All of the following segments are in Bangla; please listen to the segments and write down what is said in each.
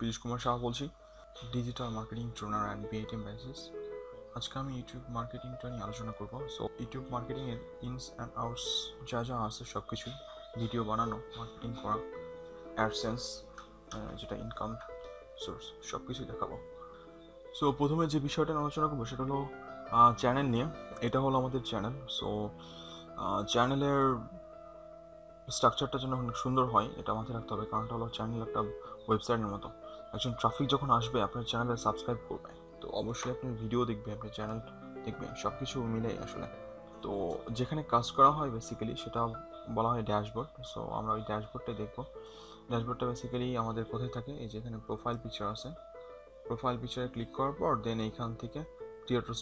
পীযূষ কুমার শাহ বলছি, digital marketing trainer and BATM basis. আজকে আমি ইউটিউব মার্কেটিংটা নিয়ে আলোচনা করব। সো ইউটিউব মার্কেটিংয়ের ইনস অ্যান্ড আউটস যা যা আছে সব কিছুই, ভিডিও বানানো, মার্কেটিং করা, অ্যাডসেন্স যেটা ইনকাম সোর্স, সব কিছুই দেখাবো। সো প্রথমে যে বিষয়টা নিয়ে আলোচনা করবো সেটা হলো চ্যানেল নিয়ে। এটা হলো আমাদের চ্যানেল। সো চ্যানেলের স্ট্রাকচারটা যেন অনেক সুন্দর হয় এটা মাথায় রাখতে হবে, কারণটা হলো চ্যানেল একটা ওয়েবসাইটের মতো। একজন ট্রাফিক যখন আসবে আপনার চ্যানেলে সাবস্ক্রাইব করবে, তো অবশ্যই আপনি ভিডিও দেখবে, আপনার চ্যানেল দেখবে, সব কিছু মিলেই আসলে। তো যেখানে কাজ করা হয় বেসিক্যালি সেটা বলা হয় ড্যাশবোর্ড। সো আমরা ওই ড্যাশবোর্ডটাই দেখবো। ড্যাশবোর্ডটা বেসিক্যালি আমাদের কোথায় থাকে, এই যেখানে প্রোফাইল পিকচার আছে, প্রোফাইল পিকচারে ক্লিক করার পর দেন এইখান থেকে ক্রিয়েটর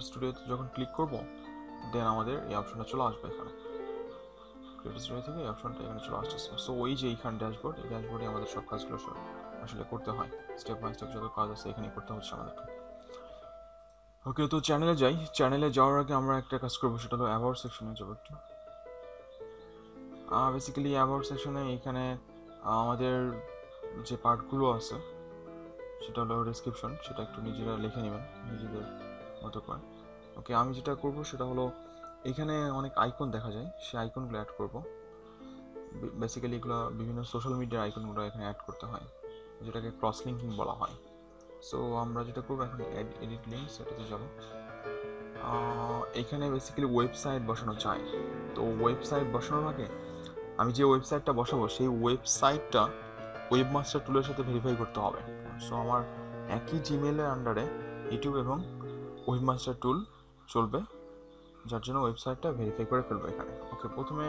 স্টুডিওতে যখন ক্লিক করবো দেন আমাদের এই অপশনটা চলে আসবে। এখানে ক্রিয়েটর স্টুডিও থেকে এই অপশনটা এখানে চলে আসতেছে। সো ওই যে এইখানে ড্যাশবোর্ড, এই ড্যাশবোর্ডে আমাদের সব কাজগুলো আসলে করতে হয়। স্টেপ বাই স্টেপ যত কাজ আছে এখানেই করতে হচ্ছে আমাদেরকে। ওকে, তো চ্যানেলে যাই। চ্যানেলে যাওয়ার আগে আমরা একটা কাজ করবো, সেটা হলো অ্যাবাউট সেকশনে যাবো একটু। বেসিক্যালি অ্যাবাউট সেকশনে এখানে আমাদের যে পার্টগুলো আছে সেটা হলো ডেসক্রিপশন, সেটা একটু নিজেরা লিখে নেবেন নিজেদের মতো করে। ওকে, আমি যেটা করবো সেটা হলো এখানে অনেক আইকন দেখা যায়, সেই আইকনগুলো অ্যাড করবো। বেসিক্যালি এগুলো বিভিন্ন সোশ্যাল মিডিয়ার আইকনগুলো এখানে অ্যাড করতে হয়, যেটাকে ক্রস লিঙ্কিং বলা হয়। সো আমরা যেটা করবো এখন এডিট লিঙ্ক সেটাতে যাবো। এখানে বেসিক্যালি ওয়েবসাইট বসানো চাই। তো ওয়েবসাইট বসানোর আগে আমি যে ওয়েবসাইটটা বসাবো সেই ওয়েবসাইটটা ওয়েবমাস্টার টুলের সাথে ভেরিফাই করতে হবে। সো আমার একই জিমেলের আন্ডারে ইউটিউব এবং ওয়েবমাস্টার টুল চলবে, যার জন্য ওয়েবসাইটটা ভেরিফাই করে ফেলবো এখানে। ওকে, প্রথমে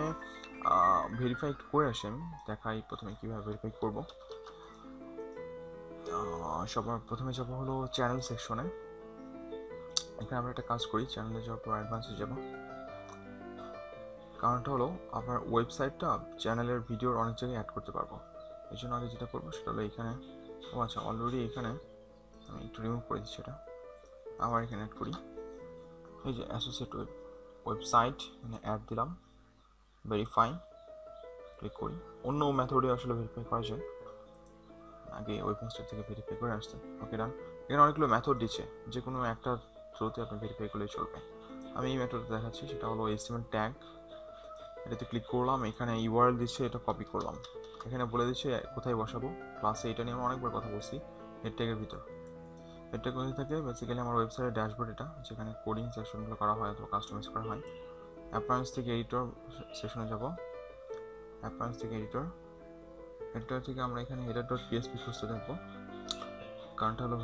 ভেরিফাই করে আসি, আমি দেখাই প্রথমে কীভাবে ভেরিফাই করবো। সবার প্রথমে যাবো হলো চ্যানেল সেকশনে। এখানে আমরা একটা কাজ করি, চ্যানেলে যাওয়ার পর অ্যাডভান্সে যাবো। কারণটা হলো আপনার ওয়েবসাইটটা চ্যানেলের ভিডিওর অনেক জায়গায় অ্যাড করতে পারবো। এই জন্য আগে যেটা করবো সেটা হলো এখানে, আচ্ছা অলরেডি এখানে আমি একটু রিমুভ করে দিচ্ছি, এটা আবার এখানে অ্যাড করি। এই যে অ্যাসোসিয়েট ওয়েবসাইট, মানে অ্যাড দিলাম, ভেরিফাই ক্লিক করি। অন্য মেথডে আসলে ভেরিফাই করা যায়, আগে ওয়েবমাস্টার থেকে ভেরিফাই করে আসতে। ওকে ডান। এখানে অনেকগুলো মেথড দিচ্ছে, যে কোনো একটা থ্রুতে আপনি ভেরিফাই করলেই চলবে। আমি এই মেথডটা দেখাচ্ছি, সেটা হলো HTML ট্যাগ। এটাতে ক্লিক করলাম, এখানে ইউআরএল দিচ্ছে, এটা কপি করলাম। এখানে বলে দিচ্ছে কোথায় বসাবো। ক্লাসে এটা নিয়ে আমরা অনেকবার কথা বলছি, হেড ট্যাগের ভিতর। হেড ট্যাগ কোথায় থাকে, বেসিক্যালি আমার ওয়েবসাইটের ড্যাশবোর্ড, এটা যেখানে কোডিং সেকশনগুলো করা হয় অথবা কাস্টমাইজ করা হয়। অ্যাপ্লায়েন্স থেকে এডিটর সেকশনে যাব। অ্যাপ্লায়েন্স থেকে এডিটর থেকে আমরা এখানে হেডার ডট পিএসপি খুঁজতে থাকবো। কারণটা হলো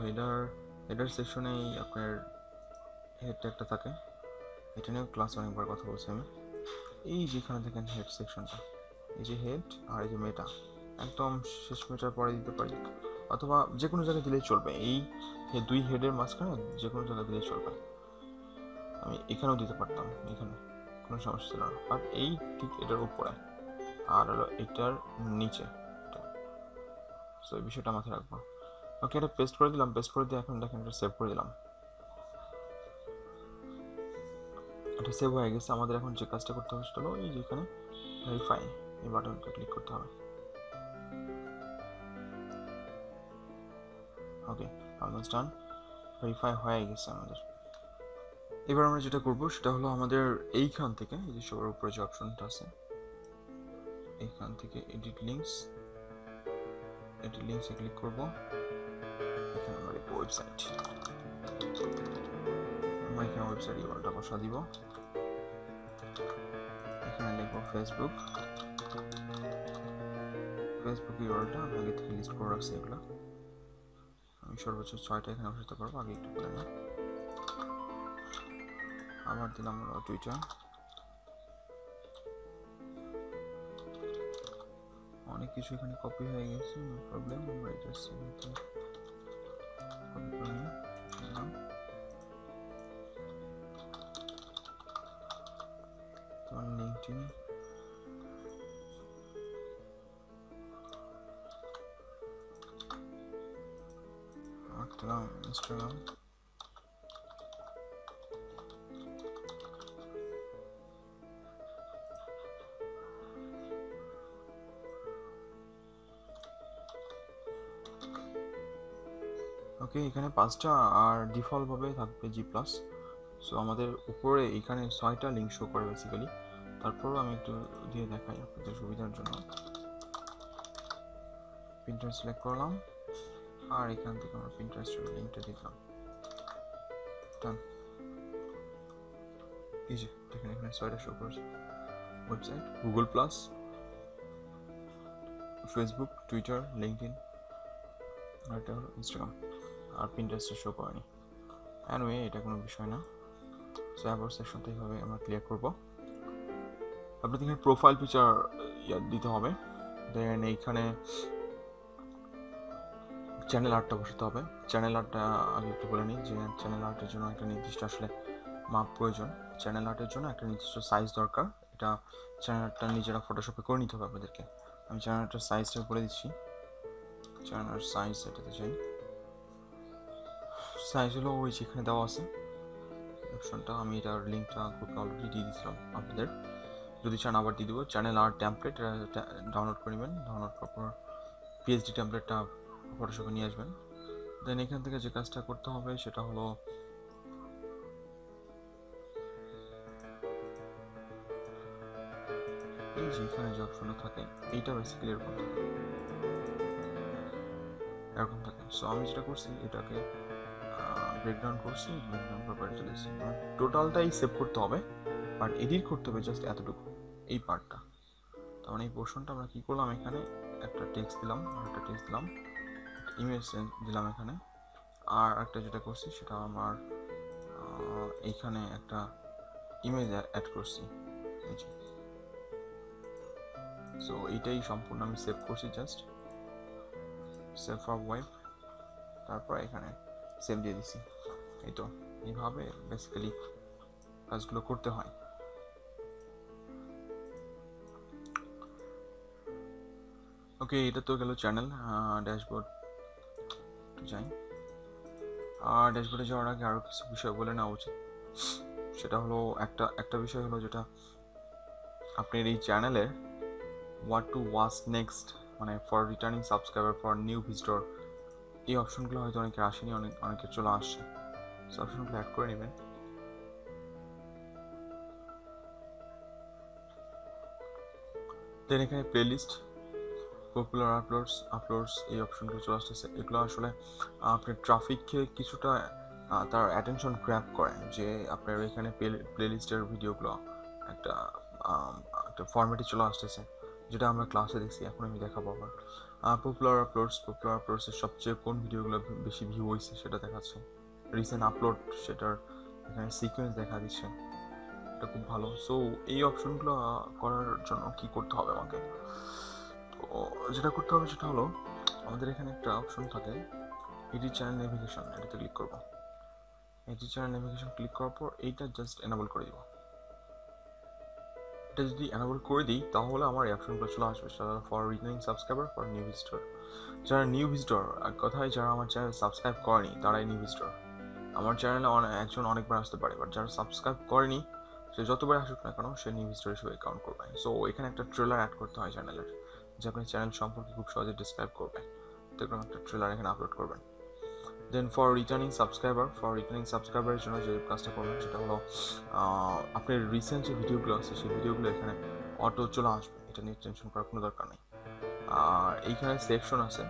হেডার সেকশনেই আপনার হেড ট্যাগটা থাকে। এটা নিয়েও ক্লাসে অনেকবার কথা বলছি আমি। এই যেখানে দেখেন হেড সেকশনটা, এই যে হেড আর এই যে মেটা, একদম শেষ মেটার পরে দিতে পারি, অথবা যে কোনো জায়গায় দিলেই চলবে। এই দুই হেডের মাঝখানে যে কোনো জায়গায় দিলেই চলবে। আমি এখানেও দিতে পারতাম, এখানে কোনো সমস্যা ছিল না, বাট এই ঠিক এটার উপরে আর হলো এটার নিচে। সো এই বিষয়টা মাথায় রাখবো। ওকে, এটা পেস্ট করে দিলাম। পেস্ট করে দিয়ে এখন দেখেন এটা সেভ করে দিলাম। এটা সেভ হয়ে গেছে। আমাদের এখন যে কাজটা করতে হবে সেটা হলো এই যেখানে ভেরিফাই, এই বাটনটা ক্লিক করতে হবে। ওকে, অলমোস্ট ডান। ভেরিফাই হয়ে গেছে আমাদের। এবার আমরা যেটা করবো সেটা হলো আমাদের এইখান থেকে, এই যে সবার উপরে যে অপশনটা আছে, এইখান থেকে এডিট লিঙ্কসে ক্লিক করবো। এখানে আমরা লিখবো ওয়েবসাইট। আমরা এখানে ওয়েবসাইট ইউআরএলটা বসা দিব। এখানে লিখবো ফেসবুক ইউআরএলটা আমি আগে থেকে লিস্ট করে রাখছি। এগুলো আমি সর্বোচ্চ 6টা এখানে বসাতে পারবো, আগে একটু করে না। আবার দিলাম হলো টুইটার। অনেক কিছু এখানে কপি হয়ে গেছে, নো প্রবলেম। আমরা এটা কপি করে নিই, তোমার লিঙ্কডইন, আর দিলাম ইনস্টাগ্রাম। ওকে, এখানে 5টা আর ডিফল্টভাবে থাকবে G+। সো আমাদের উপরে এখানে 6টা লিঙ্ক শো করে বেসিক্যালি। তারপরও আমি একটু দিয়ে দেখাই আপনাদের সুবিধার জন্য। Pinterest সিলেক্ট করলাম আর এখান থেকে আমরা Pinterest-এর লিঙ্কটা দিলাম। ডান। এই যে দেখেন এখানে 6টা শো করছে। Website, Google plus, Facebook, Twitter, LinkedIn, আর এটা হলো ইনস্টাগ্রাম। আর Pinterest-এ শো করেনি। অ্যানওয়ে এটা কোনো বিষয় না। সো অ্যাবাউট সেকশনটা এইভাবে আমরা ক্লিয়ার করবো। আপনাদের এখানে প্রোফাইল পিকচার দিতে হবে। দেন এইখানে চ্যানেল আর্টটা বসাতে হবে। চ্যানেল আর্টটা আগে একটু বলে নিই যে চ্যানেল আর্টের জন্য একটা নির্দিষ্ট আসলে মাপ প্রয়োজন। চ্যানেল আর্টের জন্য একটা নির্দিষ্ট সাইজ দরকার। এটা চ্যানেল আর্টটা নিজেরা ফটোশপে করে নিতে হবে আপনাদেরকে। আমি চ্যানেল আর্টের সাইজটা বলে দিচ্ছি। চ্যানেল আর্ট সাইজ এটাতে চাই। সাইজ হলো ওই যেখানে দেওয়া আছে অপশনটা। আমি এটার লিঙ্কটা গ্রুপে অলরেডি দিয়ে দিয়েছিলাম আপনাদের। যদি চান আবার দিয়ে দেবো। চ্যানেল আর্ট টেমপ্লেট ডাউনলোড করে নেবেন। ডাউনলোড করার পর পিএইচডি টেমপ্লেটটা ফটোশপে নিয়ে আসবেন। দেন এখান থেকে যে কাজটা করতে হবে সেটা হলো এই যে এখানে যে অপশনটা থাকে এইটা বেসিক্যালি এরকম থাকে। সো আমি যেটা করছি এটাকে ব্রেকডাউন করছি, ব্রেকডাউন করে বাইরে চলে এসেছি। টোটালটাই সেভ করতে হবে, বাট এডিট করতে হবে জাস্ট এতটুকু, এই পার্টটা। তার মানে এই পোর্শনটা আমরা কী করলাম, এখানে একটা টেক্সট দিলাম আর একটা টেক্সট দিলাম, ইমেজ দিলাম এখানে। আর একটা যেটা করছি সেটা আমার এইখানে একটা ইমেজ অ্যাড করছি এই যে। সো এইটাই সম্পূর্ণ আমি সেভ করছি, জাস্ট সেভ ফর ওয়েব, তারপর এখানে সেভ দিয়ে দিছি। এই তো এইভাবে বেসিক্যালি কাজগুলো করতে হয়। ওকে, এটা তো গেল চ্যানেল। ড্যাশবোর্ড যাই। আর ড্যাশবোর্ডে যাওয়ার আগে আরও কিছু বিষয় বলে নেওয়া উচিত। সেটা হলো একটা বিষয় হলো যেটা আপনার এই চ্যানেলে হোয়াট টু ওয়াচ নেক্সট, মানে for returning subscriber, for new visitor, এই অপশনগুলো হয়তো অনেকের আসেনি, অনেকের চলে আসছে। সো অপশনগুলো অ্যাড করে নেবেন। দেন এখানে প্লেলিস্ট, পপুলার আপলোডস এই অপশনগুলো চলে আসতেছে। এগুলো আসলে আপনার ট্রাফিককে কিছুটা তার অ্যাটেনশন গ্র্যাব করে, যে আপনার এখানে প্লেলিস্টের ভিডিওগুলো একটা একটা ফরম্যাটে চলে আসতেছে, যেটা আমরা ক্লাসে দেখছি। এখন আমি দেখাবো আবার। পপুলার আপলোডসের সবচেয়ে কোন ভিডিওগুলো বেশি ভিউ হয়েছে সেটা দেখাচ্ছে। রিসেন্ট আপলোড সেটার এখানে সিকোয়েন্স দেখা দিচ্ছে, এটা খুব ভালো। সো এই অপশনগুলো করার জন্য কি করতে হবে আমাকে, যেটা করতে হবে সেটা হলো আমাদের এখানে একটা অপশন থাকে এডিট চ্যানেল নেভিগেশন, এটাতে ক্লিক করব। এডিট চ্যানেল নেভিগেশন ক্লিক করার পর এইটা জাস্ট এনাবল করে দিব। এটা যদি এনাবল করে দিই তাহলে আমার এই অপশনগুলো চলে আসবে, সেটা for returning subscriber, for new visitor. যারা নিউ ভিজিটর, এক কথায় যারা আমার চ্যানেল সাবস্ক্রাইব করেনি তারাই নিউ ভিজিটর। আমার চ্যানেলে একজন অনেকবার আসতে পারে, বাট যারা সাবস্ক্রাইব করেনি সে যতবার আসুক না কেন সে নিউ ভিজিটর হিসেবে কাউন্ট করবে। সো এখানে একটা ট্রেলার অ্যাড করতে হয় চ্যানেলের, যে আপনার চ্যানেল সম্পর্কে খুব সহজে ডিসক্রাইব করবে। তো এরকম একটা ট্রেলার এখানে আপলোড করবেন। দেন ফর রিটার্নিং সাবস্ক্রাইবারের জন্য যে কাজটা করবেন সেটা হলো আপনার রিসেন্ট যে ভিডিওগুলো আছে সেই ভিডিওগুলো এখানে অটো চলে আসবে, এটা নিয়ে টেনশন করার কোনো দরকার নেই। আর এইখানে সেকশন আছে,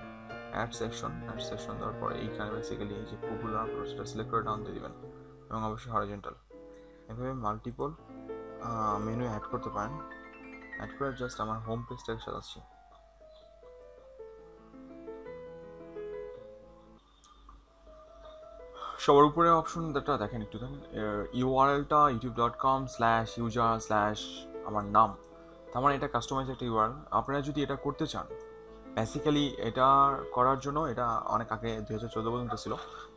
অ্যাড সেকশন দেওয়ার পরে এইখানে বেসিক্যালি এই যে পপুলার সেটা সিলেক্ট করে ডাউন দিয়ে দেবেন, এবং অবশ্যই হরিজন্টাল। এভাবে মাল্টিপল মেনু অ্যাড করতে পারেন। অ্যাড করে জাস্ট আমার হোম পেজটাকে সাজাচ্ছি। সবার উপরে অপশন যেটা দেখেন, একটু দেখেন ইউআরএলটা youtube.com/user/ আমার নাম। তার মানে এটা কাস্টমাইজ একটা ইউআরএল। আপনারা যদি এটা করতে চান, বেসিক্যালি এটা করার জন্য এটা অনেক আগে 2014 পর্যন্ত ছিল,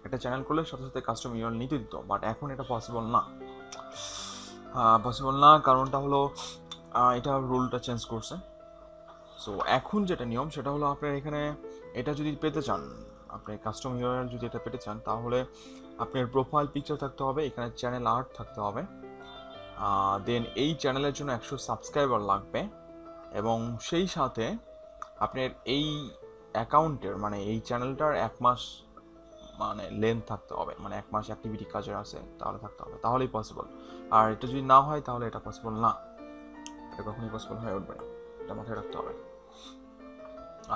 একটা চ্যানেল করলে সাথে সাথে কাস্টম ইউআরএল নিতে দিত, বাট এখন এটা পসিবল না। কারণটা হলো এটা রুলটা চেঞ্জ করছে। সো এখন যেটা নিয়ম সেটা হলো আপনার এখানে এটা যদি পেতে চান, আপনি কাস্টম ইউআরএল যদি এটা পেতে চান, তাহলে আপনার প্রোফাইল পিকচার থাকতে হবে, এখানে চ্যানেল আর্ট থাকতে হবে, দেন এই চ্যানেলের জন্য 100 সাবস্ক্রাইবার লাগবে, এবং সেই সাথে আপনার এই অ্যাকাউন্টের মানে এই চ্যানেলটার 1 মাস মানে লেন্থ থাকতে হবে, মানে 1 মাস অ্যাক্টিভিটি কাজের আছে তাহলে থাকতে হবে, তাহলেই পসিবল। আর এটা যদি না হয় তাহলে এটা পসিবল না, এটা কখনোই পসিবল হয়ে উঠবে না, এটা মাথায় রাখতে হবে।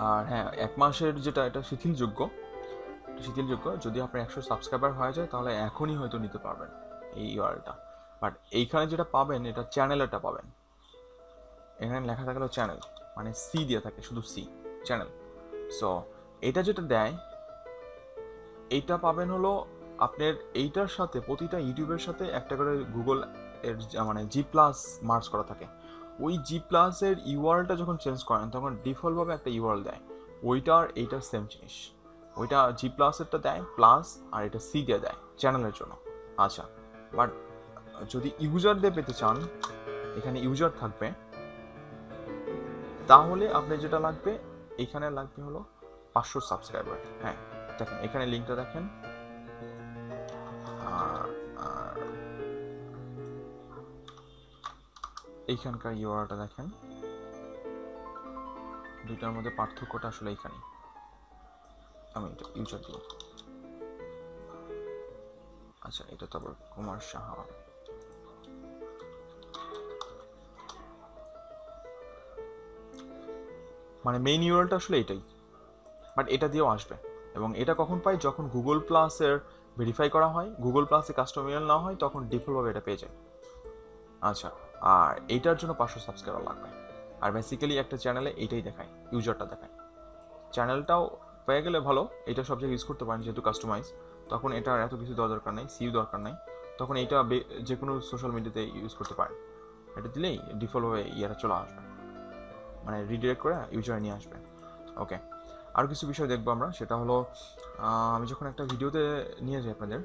আর হ্যাঁ, 1 মাসের যেটা এটা শিথিলযোগ্য, যদি আপনার 100 সাবস্ক্রাইবার হয়ে যায় তাহলে এখনই হয়তো নিতে পারবেন এই ইউআরএলটা। বাট এইখানে যেটা পাবেন এটা চ্যানেলেরটা পাবেন, এখানে লেখা থাকলো চ্যানেল, মানে সি দিয়ে থাকে, শুধু সি, চ্যানেল। সো এটা যেটা দেয় এইটা পাবেন হলো আপনার এইটার সাথে, প্রতিটা ইউটিউবের সাথে একটা করে গুগল এর মানে জি প্লাস মার্চ করা থাকে। ওই জি প্লাসের ইউআরএলটা যখন চেঞ্জ করেন তখন ডিফল্টভাবে একটা ইউআরএল দেয়, ওইটার এইটার সেম জিনিস। ওইটা জি প্লাসেরটা দেয় প্লাস, আর এটা সি দিয়ে দেয় চ্যানেলের জন্য। আচ্ছা, বাট যদি ইউজার দিয়ে পেতে চান, এখানে ইউজার থাকবে, তাহলে আপনার যেটা লাগবে, এখানে লাগবে হলো 500 সাবস্ক্রাইবার। হ্যাঁ দেখেন এখানে লিঙ্কটা দেখেন, আর এইখানকার ইউআরএলটা দেখেন, দুইটার মধ্যে পার্থক্যটা আসলে এইখানে। আমি এটা ইউজার দিব। আচ্ছা, এটা তো আবার কুমার সাহা, মানে মেইন ইউআরএলটা আসলে এটাই, বাট এটা দিয়েও আসবে। এবং এটা কখন পাই, যখন গুগল প্লাসের ভেরিফাই করা হয়, গুগল প্লাসে কাস্টমার ইমেল না হয়, তখন ডিফল্টভাবে এটা পেয়ে যায়। আচ্ছা, আর এইটার জন্য 500 সাবস্ক্রাইবার লাগবে। আর বেসিক্যালি একটা চ্যানেলে এইটাই দেখায়, ইউজারটা দেখায়। চ্যানেলটাও পেয়ে গেলে ভালো, এটা সব জায়গায় ইউজ করতে পারেন যেহেতু কাস্টমাইজ, তখন এটা এত কিছু দেওয়া দরকার নেই, সিইউ দরকার নেই, তখন এইটা যে কোনো সোশ্যাল মিডিয়াতে ইউজ করতে পারেন। এটা দিলেই ডিফল্টভাবে ইয়াটা চলে আসবে, মানে রিডিরেক্ট করে ইউজারে নিয়ে আসবে। ওকে, আর কিছু বিষয় দেখবো আমরা, সেটা হলো আমি যখন একটা ভিডিওতে নিয়ে যাই আপনাদের,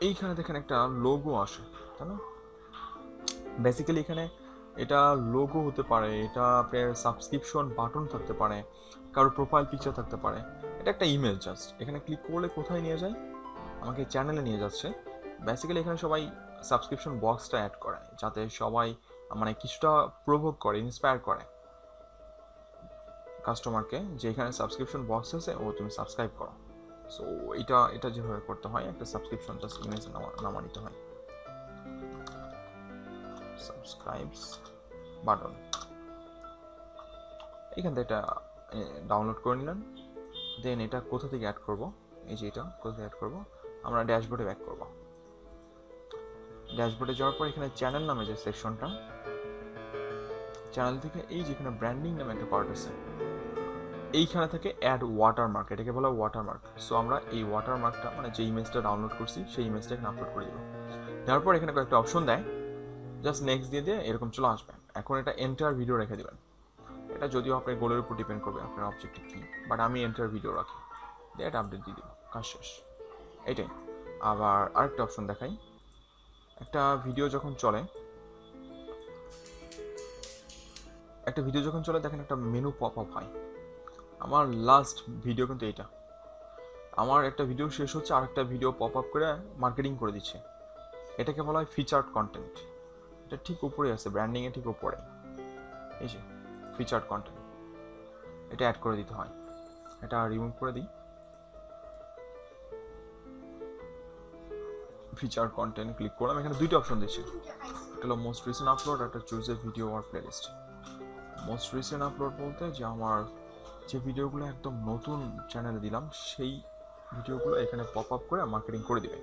এইখানে দেখেন একটা লোগো আসে, তাই না? বেসিক্যালি এখানে এটা লোগো হতে পারে, এটা আপনার সাবস্ক্রিপশন বাটন থাকতে পারে, কারোর প্রোফাইল পিকচার থাকতে পারে, এটা একটা ইমেজ জাস্ট। এখানে ক্লিক করলে কোথায় নিয়ে যায়, আমাকে চ্যানেলে নিয়ে যাচ্ছে। বেসিক্যালি এখানে সবাই সাবস্ক্রিপশন বক্সটা অ্যাড করে, যাতে সবাই মানে কিছুটা প্রভোগ করে, ইন্সপায়ার করে কাস্টমারকে, যে এখানে সাবস্ক্রিপশন বক্স আছে, ও তুমি সাবস্ক্রাইব করো। সো এটা যেভাবে করতে হয়, একটা সাবস্ক্রিপশন জাস্ট ইমেজ নামা নিতে হয়, সাবস্ক্রাইবস বাটন, এখান থেকে এটা ডাউনলোড করে নিলেন। দেন এটা কোথা থেকে অ্যাড করব, এই যে এটা কোথা থেকে অ্যাড করব, আমরা ড্যাশবোর্ডে ব্যাক করব। ড্যাশবোর্ডে যাওয়ার পর এখানে চ্যানেল নামে যে সেকশনটা, চ্যানেল থেকে এই যেখানে ব্র্যান্ডিং নামে একটা পার্ট আছে, এইখানে থেকে অ্যাড ওয়াটারমার্ক, এটাকে বলা ওয়াটারমার্ক। সো আমরা এই ওয়াটারমার্কটা, মানে যে ইমেজটা ডাউনলোড করছি সেই ইমেজটা এখানে আপলোড করে দিব। তারপর এখানে কয়েকটা অপশন দেয়, জাস্ট নেক্সট দিয়ে দিয়ে এরকম চলে আসবে। এখন এটা এন্টার ভিডিও রেখে দেবেন, এটা যদিও আপনার গোলের উপর ডিপেন্ড করবে আপনার অবজেক্টিভ কী, বাট আমি এন্টার ভিডিও রাখি, দিয়ে এটা আপডেট দিয়ে দিব, কাজ শেষ, এটাই। আবার আরেকটা অপশন দেখাই, একটা ভিডিও যখন চলে, দেখেন একটা মেনু পপ আপ হয়। আমার লাস্ট ভিডিও কিন্তু এইটা, আমার একটা ভিডিও শেষ হচ্ছে, আর একটা ভিডিও পপ আপ করে মার্কেটিং করে দিচ্ছে, এটাকে বলা হয় ফিচার্ড কন্টেন্ট। এটা ঠিক উপরে আছে, ব্র্যান্ডিংয়ে ঠিক উপরে, এই যে ফিচার্ড কন্টেন্ট, এটা অ্যাড করে দিতে হয়। এটা রিমুভ করে দিই, ফিচার কন্টেন্ট ক্লিক করলাম, এখানে দুইটা অপশন দিচ্ছে, একটা হলো মোস্ট রিসেন্ট আপলোড, একটা চুজ এ ভিডিও আর প্লেলিস্ট। মোস্ট রিসেন্ট আপলোড বলতে যে আমার যে ভিডিওগুলো একদম নতুন চ্যানেলে দিলাম, সেই ভিডিওগুলো এখানে পপ আপ করে মার্কেটিং করে দিবে।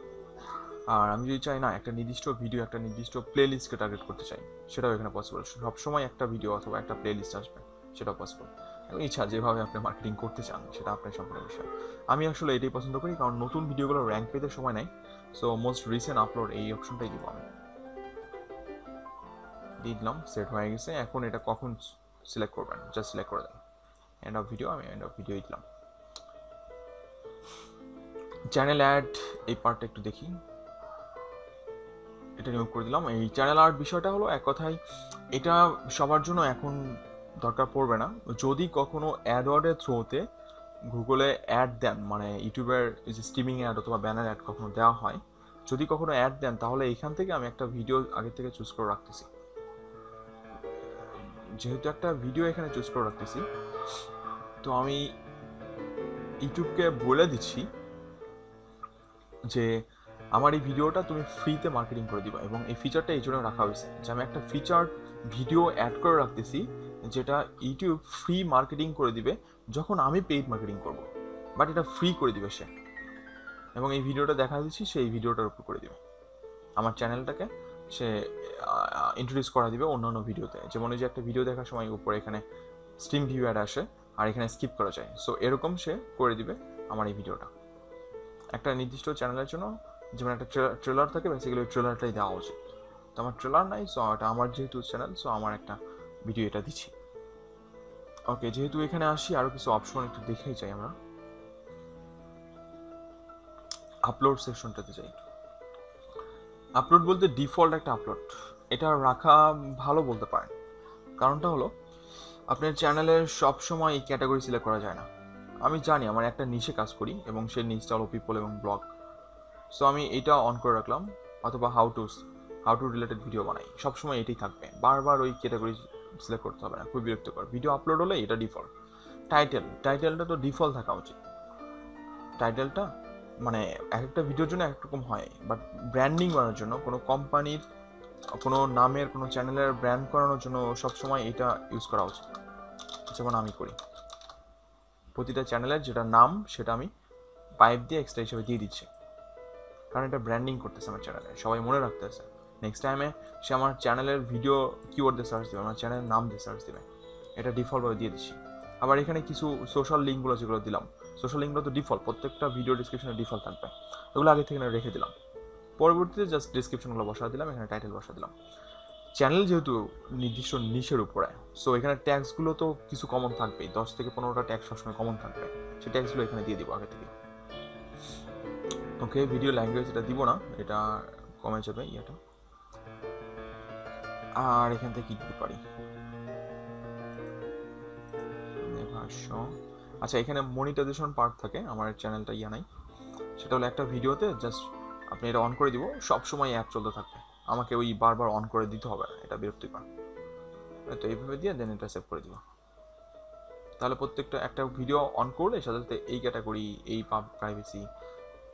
আর আমি যদি চাই না একটা নির্দিষ্ট ভিডিও, একটা নির্দিষ্ট প্লেলিস্টকে টার্গেট করতে চাই, সেটাও এখানে পসিবল। সবসময় একটা ভিডিও অথবা একটা প্লেলিস্ট আসবে, সেটাও পসিবল। এবং ইচ্ছা যেভাবে আপনি মার্কেটিং করতে চান সেটা আপনার সম্পূর্ণ বিষয়। আমি আসলে এটাই পছন্দ করি, কারণ নতুন ভিডিওগুলো র্যাঙ্ক পেতে সময় নেই। সো মোস্ট রিসেন্ট আপলোড এই অপশনটাই দিব আমি, দিয়ে দিলাম, সেট হয়ে গেছে। এখন এটা কখন সিলেক্ট করবেন, জাস্ট সিলেক্ট করে দেন এন্ড অফ ভিডিও, আমি এন্ড অফ ভিডিও দিলাম। চ্যানেল অ্যাড এই পার্টটা একটু দেখি, এটা রিমুভ করে দিলাম। এই চ্যানেল আর্ট বিষয়টা হলো, এক কথায় এটা সবার জন্য এখন দরকার পড়বে না। যদি কখনো অ্যাডওয়ার্ডের থ্রুতে গুগলে অ্যাড দেন, মানে ইউটিউবের যে স্ট্রিমিং অ্যাড অথবা ব্যানার অ্যাড কখনো দেওয়া হয়, যদি কখনো অ্যাড দেন, তাহলে এইখান থেকে আমি একটা ভিডিও আগে থেকে চুজ করে রাখতেছি। যেহেতু একটা ভিডিও এখানে চুজ করে রাখতেছি, তো আমি ইউটিউবকে বলে দিচ্ছি যে আমার এই ভিডিওটা তুমি ফ্রিতে মার্কেটিং করে দিবা, এবং এই ফিচারটা এই জন্য রাখা হয়েছে যে আমি একটা ফিচার ভিডিও অ্যাড করে রাখতেছি যেটা ইউটিউব ফ্রি মার্কেটিং করে দিবে যখন আমি পেইড মার্কেটিং করব, বাট এটা ফ্রি করে দিবে সে, এবং এই ভিডিওটা দেখা দিচ্ছি সে এই ভিডিওটার উপর করে দিবে, আমার চ্যানেলটাকে সে ইন্ট্রোডিউস করা দিবে অন্যান্য ভিডিওতে। যেমন এই যে একটা ভিডিও দেখার সময় উপরে এখানে স্ট্রিম ভিউ অ্যাড আসে আর এখানে স্কিপ করা যায়, সো এরকম সে করে দিবে আমার এই ভিডিওটা। একটা নির্দিষ্ট চ্যানেলের জন্য যেমন একটা ট্রেলার থাকে, বেসিক্যালি ওই ট্রেলারটাই দেওয়া উচিত। তো আমার ট্রেলার নাই, সো এটা আমার যেহেতু চ্যানেল, সো আমার একটা ভিডিও এটা দিচ্ছি। ওকে, যেহেতু এখানে আসি আরও কিছু অপশন একটু দেখেই চাই আমরা। আপলোড সেকশনটাতে যাই। আপলোড বলতে ডিফল্ট একটা আপলোড, এটা রাখা ভালো বলতে পারেন। কারণটা হলো আপনার চ্যানেলের সবসময় এই ক্যাটাগরি সিলেক্ট করা যায় না। আমি জানি আমার একটা নিচে কাজ করি এবং সেই নিচটা হলো পিপল এবং ব্লগ, সো আমি এটা অন করে রাখলাম। অথবা হাউ টু রিলেটেড ভিডিও বানাই, সবসময় এটাই থাকবে, বারবার ওই ক্যাটাগরি সিলেক্ট করতে হবে না, খুব বিরক্তিকর। ভিডিও আপলোড হলে এটা ডিফল্ট। টাইটেলটা তো ডিফল্ট থাকা উচিত। টাইটেলটা মানে এক একটা ভিডিওর জন্য একরকম হয়, বাট ব্র্যান্ডিং বানানোর জন্য কোনো কোম্পানির কোনো নামের কোনো চ্যানেলের ব্র্যান্ড করানোর জন্য সবসময় এটা ইউজ করা উচিত, যেমন আমি করি। প্রতিটা চ্যানেলের যেটা নাম সেটা আমি পাইপ দিয়ে এক্সট্রা হিসেবে দিয়ে দিচ্ছি, কারণ এটা ব্র্যান্ডিং করতেছে আমার চ্যানেলে, সবাই মনে রাখতেছে। নেক্সট টাইমে সে আমার চ্যানেলের ভিডিও কিওয়ার্ড দিয়ে সার্চ দেবে, আমার চ্যানেলের নাম দিয়ে সার্চ দেবে, এটা ডিফল্টভাবে দিয়ে দিচ্ছি। আবার এখানে কিছু সোশ্যাল লিঙ্কগুলো যেগুলো দিলাম, সোশ্যাল লিঙ্কগুলো তো ডিফল্ট, প্রত্যেকটা ভিডিও ডিসক্রিপশনে ডিফল্ট থাকবে, এগুলো আগে থেকে রেখে দিলাম। পরবর্তীতে জাস্ট ডিসক্রিপশনগুলো বসা দিলাম, এখানে টাইটেল বসা দিলাম। চ্যানেল যেহেতু নির্দিষ্ট নিশের উপরে, সো এখানে ট্যাক্সগুলো তো কিছু কমন থাকবেই, 10 থেকে 15টা ট্যাক্স সবসময় কমন থাকবে, সেই ট্যাক্সগুলো এখানে দিয়ে দিব আগে থেকে। ওকে, ভিডিও ল্যাঙ্গুয়েজ এটা দিব না, এটা কমে যাবে ইয়েটা। আর এখান থেকে কি দিতে পারি, ভাষ্য। আচ্ছা, এখানে মনিটাইজেশন পার্ট থাকে, আমার চ্যানেলটা ইয়া নাই, সেটা হলো একটা ভিডিওতে জাস্ট আপনি এটা অন করে দিব, সবসময় অ্যাড চলতে থাকবে, আমাকে ওই বারবার অন করে দিতে হবে না, এটা বিরক্তিকর। তো এইভাবে দিয়ে দেন এটা সেভ করে দিব, তাহলে প্রত্যেকটা একটা ভিডিও অন করলে সাথে সাথে এই ক্যাটাগরি, এই প্রাইভেসি,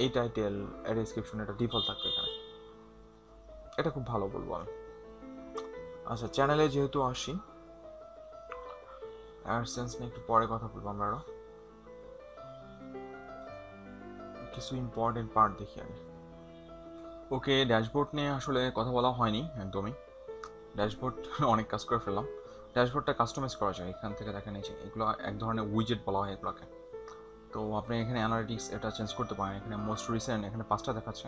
এই টাইটেল, এর ডেসক্রিপশন, এটা ডিফল্ট থাকবে এখানে, এটা খুব ভালো বলবো আমি। আচ্ছা, চ্যানেলে যেহেতু আসি, অ্যাডসেন্স নিয়ে একটু পরে কথা বলবো আমরা আরো, কিছু ইম্পর্টেন্ট পার্ট দেখি আগে। ওকে, ড্যাশবোর্ড নিয়ে আসলে কথা বলা হয়নি একদমই, ড্যাশবোর্ড অনেক কাজ করে ফেললাম। ড্যাশবোর্ডটা কাস্টমাইজ করা যায়, এখান থেকে দেখেন এই যে এগুলো এক ধরনের উইজেট বলা হয় এগুলোকে। তো আপনি এখানে অ্যানালিটিক্স এটা চেঞ্জ করতে পারেন, এখানে মোস্ট রিসেন্ট এখানে 5টা দেখাচ্ছে,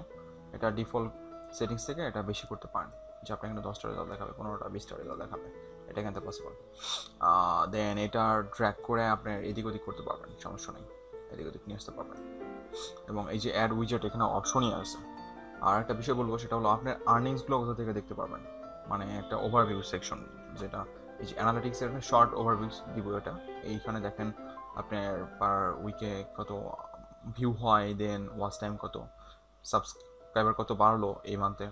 এটা ডিফল্ট সেটিংস থেকে এটা বেশি করতে পারেন, যে আপনি এখানে 10টা রেজাল্ট দেখাবে, 15টা 20টা রেজাল্ট দেখাবে, এটা এখান থেকে পসিবল। দেন এটা ড্র্যাগ করে আপনি এদিক ওদিক করতে পারবেন, সমস্যা নেই, এদিক ওদিক নিয়ে আসতে পারবেন। এবং এই যে অ্যাড উইজেট এখানে অপশনই আছে। আর একটা বিষয় বলবো, সেটা হলো আপনার আর্নিংসগুলো কোথা থেকে দেখতে পারবেন, মানে একটা ওভারভিউ সেকশন, যেটা এই যে অ্যানালিটিক্সের শর্ট ওভারভিউ দিব, এটা এইখানে দেখেন আপনার পার উইকে কত ভিউ হয়, দেন ওয়াচ টাইম কত, সাবস্ক্রাইবার কত বাড়লো এই মান্থে।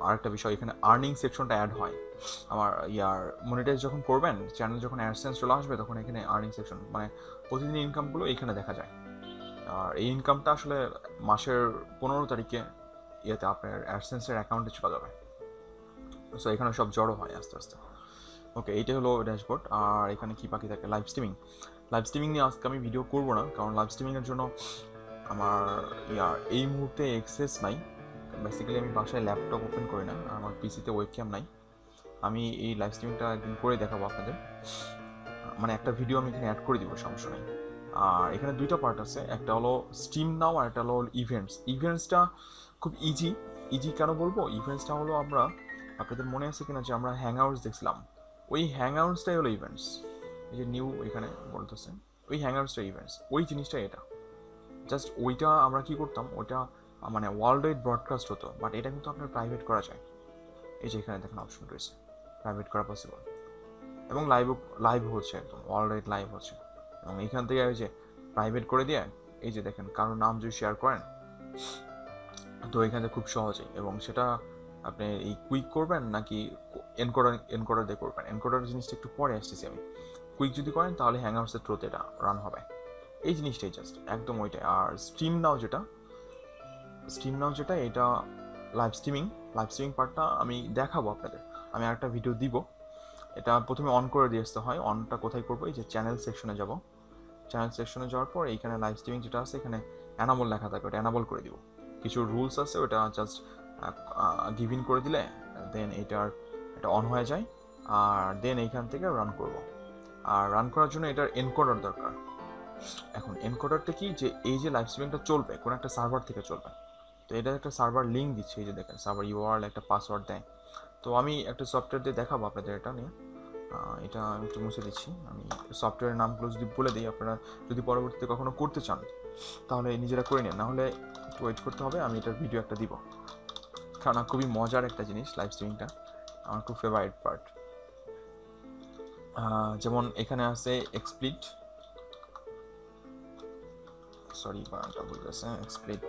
আরেকটা বিষয়, এখানে আর্নিং সেকশনটা অ্যাড হয়, আমার মনিটাইজ যখন করবেন, চ্যানেল যখন অ্যাডসেন্স চলে আসবে, তখন এখানে আর্নিং সেকশন মানে প্রতিদিন ইনকামগুলো এইখানে দেখা যায়। আর এই ইনকামটা আসলে মাসের 15 তারিখে ইয়েতে আপনার অ্যাডসেন্সের অ্যাকাউন্টে চলে যাবে, সো এখানে সব জড়ো হয় আস্তে আস্তে। ওকে, এইটাই হলো ড্যাশবোর্ড। আর এখানে কি বাকি থাকে, লাইভ স্ট্রিমিং নিয়ে আজকে আমি ভিডিও করবো না, কারণ লাইভ স্ট্রিমিংয়ের জন্য আমার এই মুহূর্তে অ্যাক্সেস নাই। বেসিক্যালি আমি বাসায় ল্যাপটপ ওপেন করি না, আমার পিসিতে ওয়েবক্যাম নাই। আমি এই লাইভ স্ট্রিমিংটা একদিন করে দেখাবো আপনাদের, মানে একটা ভিডিও আমি এখানে অ্যাড করে দিব, সমস্যা নেই। আর এখানে 2টা পার্ট আছে, একটা হলো স্ট্রিম নাও আর একটা হলো ইভেন্টসটা খুব ইজি কেন বলবো, ইভেন্টসটা হলো আমরা, আপনাদের মনে আছে কিনা যে আমরা হ্যাংআউটস দেখছিলাম, ওই হ্যাংআউটসটাই হলো ইভেন্টস। এই যে নিউ এখানে বলতেছে, ওই হ্যাংআউটসটা ইভেন্টস, ওই জিনিসটা এটা জাস্ট ওইটা আমরা কি করতাম, ওইটা মানে ওয়ার্ল্ড ওয়াইড ব্রডকাস্ট হতো, বাট এটা কিন্তু আপনার প্রাইভেট করা যায়, এই যে এখানে দেখেন অপশন রয়েছে, প্রাইভেট করা পসিবল, এবং লাইভ হচ্ছে, একদম ওয়ার্ল্ড ওয়াইড লাইভ হচ্ছে। এবং এইখান থেকে ওই যে প্রাইভেট করে দিয়ে, এই যে দেখেন কারোর নাম যদি শেয়ার করেন, তো এখানে খুব সহজেই, এবং সেটা আপনি এই কুইক করবেন নাকি এনকোডার দিয়ে করবেন, এনকোডার জিনিসটা একটু পরে আসতেছি আমি। কুইক যদি করেন তাহলে হ্যাংআউটসের থ্রুতে এটা রান হবে, এই জিনিসটাই জাস্ট একদম ওইটাই। আর স্ট্রিম নাও যেটা এটা লাইভ স্ট্রিমিং পার্টটা আমি দেখাবো আপনাদের, আমি আরেকটা ভিডিও দিব। এটা প্রথমে অন করে দিয়ে আসতে হয়। অনটা কোথায় করবো, এই যে চ্যানেল সেকশনে যাব, চ্যানেল সেকশনে যাওয়ার পর এইখানে লাইভ স্ট্রিমিং যেটা আছে এখানে অ্যানাবল লেখা থাকে, ওটা অ্যানাবল করে দিব। কিছু রুলস আছে, ওটা জাস্ট গিভ ইন করে দিলে দেন এটা অন হয়ে যায়। আর দেন এইখান থেকে রান করব। আর রান করার জন্য এটার এনকোডার দরকার। এখন এনকোডারটা কি, যে এই যে লাইভ স্ট্রিমিংটা চলবে কোনো একটা সার্ভার থেকে চলবে, তো এটা একটা সার্ভার লিঙ্ক দিচ্ছে, এই যে দেখেন সার্ভার ইউআরএল একটা পাসওয়ার্ড দেয়। তো আমি একটা সফটওয়্যার দিয়ে দেখাবো আপনাদের এটা নিয়ে। এটা আমি একটু মুছে দিচ্ছি। আমি সফটওয়্যারের নামগুলো যদি বলে দিই, আপনারা যদি পরবর্তীতে কখনো করতে চান তাহলে নিজেরা করে নেন, নাহলে একটু ওয়েট করতে হবে। আমি এটার ভিডিও একটা দিব, কারণ খুবই মজার একটা জিনিস লাইভ স্ট্রিমিংটা, আমার খুব ফেভারিট পার্ট। যেমন এখানে আছে এক্সপ্লিট, সরি বানানটা ভুল গেছে, এক্সপ্লিট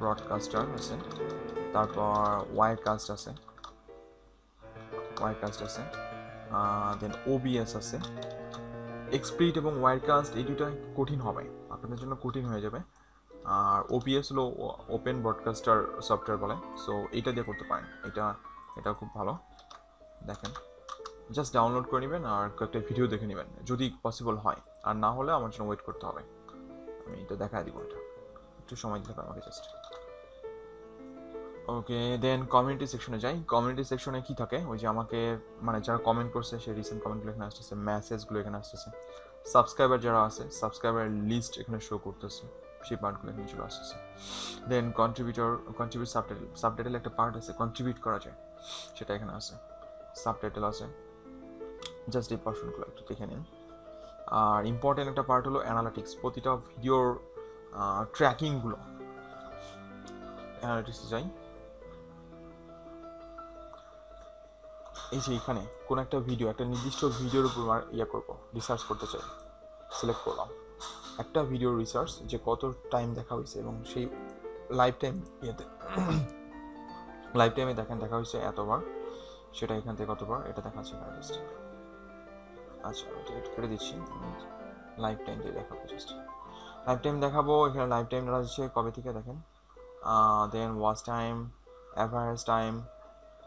ব্রডকাস্টার আছে, তারপর ওয়াইরকাস্ট আছে, দেন ওবিএস আছে। এক্সপ্লিট এবং ওয়াইরকাস্ট এই দুটো কঠিন হবে, আপনাদের জন্য কঠিন হয়ে যাবে। আর ওবিএস হলো ওপেন ব্রডকাস্টার সফটওয়্যার বলে, সো এইটা দিয়ে করতে পারেন। এটা খুব ভালো, দেখেন জাস্ট ডাউনলোড করে নেবেন আর কয়েকটা ভিডিও দেখে নেবেন যদি পসিবল হয়, আর না হলে আমার জন্য ওয়েট করতে হবে। আমি এটা দেখায় দিব, এটা একটু সময় দিতে হবে আমাকে জাস্ট। ওকে, দেন কমিউনিটি সেকশনে যাই। কমিউনিটি সেকশনে কি থাকে, ওই যে আমাকে মানে যারা কমেন্ট করছে সেই রিসেন্ট কমেন্টগুলো এখানে আসতেছে, মেসেজগুলো এখানে আসতেছে, সাবস্ক্রাইবার যারা আছে সাবস্ক্রাইবার লিস্ট এখানে শো করতেছে, সেই পার্টগুলো এখানে চলে আসতেছে। দেন কন্ট্রিবিউট সাবটাইটেল একটা পার্ট আছে, কন্ট্রিবিউট করা যায়, সেটা এখানে আছে। সাবটাইটেল আছে, জাস্ট এই পার্সনগুলো একটু দেখে নিন। আর ইম্পর্টেন্ট একটা পার্ট হলো অ্যানালিটিক্স, প্রতিটা ভিডিওর ট্র্যাকিংগুলো। অ্যানালিটিক্সে যাই, এই যে এখানে কোন একটা ভিডিও, একটা নির্দিষ্ট ভিডিওর উপর করবো, রিসার্চ করতে চাই, সিলেক্ট করলাম একটা ভিডিও রিসার্চ, যে কত টাইম দেখা হয়েছে এবং সেই লাইফ টাইমে দেখেন দেখা হয়েছে এতবার, সেটা এখান থেকে কতবার এটা দেখাচ্ছে এখানে জাস্ট। আচ্ছা এটা কেটে দিচ্ছি, লাইফ টাইম দিয়ে দেখাবো, জাস্ট লাইফ টাইম দেখাবো। এখানে লাইফ টাইম দেখা যাচ্ছে কবে থেকে দেখেন, দেন ওয়াচ টাইম, অ্যাভারেজ টাইম,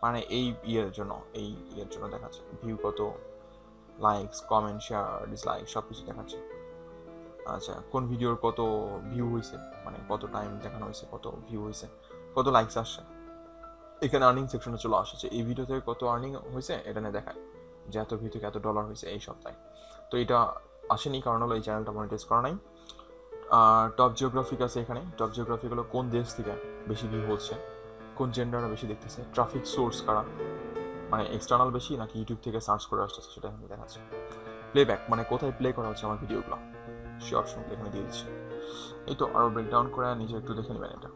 মানে এই ইয়ের জন্য দেখাচ্ছে, ভিউ কত, লাইকস, কমেন্ট, শেয়ার, ডিসলাইক সব কিছু দেখাচ্ছে। আচ্ছা কোন ভিডিওর কত ভিউ হয়েছে, মানে কত টাইম দেখানো হয়েছে, কত ভিউ হয়েছে, কত লাইকস আসছে। এখানে আর্নিং সেকশনে চলে আসছে, এই ভিডিও থেকে কত আর্নিং হয়েছে এটা নিয়ে দেখায়, যে এত ভিউ থেকে এত ডলার হয়েছে এই সপ্তাহে। তো এটা আসেনি, কারণ হলো এই চ্যানেলটা মনিটাইজ করা নাই। আর টপ জিওগ্রাফিক আছে এখানে, টপ জিওগ্রাফিক হলো কোন দেশ থেকে বেশি ভিউ হচ্ছে, কোন জেন্ডাররা বেশি দেখতেছে, ট্রাফিক সোর্স কারা, মানে এক্সটার্নাল বেশি নাকি ইউটিউব থেকে সার্চ করে আসতেছে, সেটা এখানে দেখাচ্ছে। প্লেব্যাক মানে কোথায় প্লে করা হচ্ছে আমার ভিডিওগুলো, সেই অপশনগুলো এখানে দিয়ে দিচ্ছে। এই তো আরও ব্রেকডাউন করে নিজে একটু দেখে নেবেন এটা।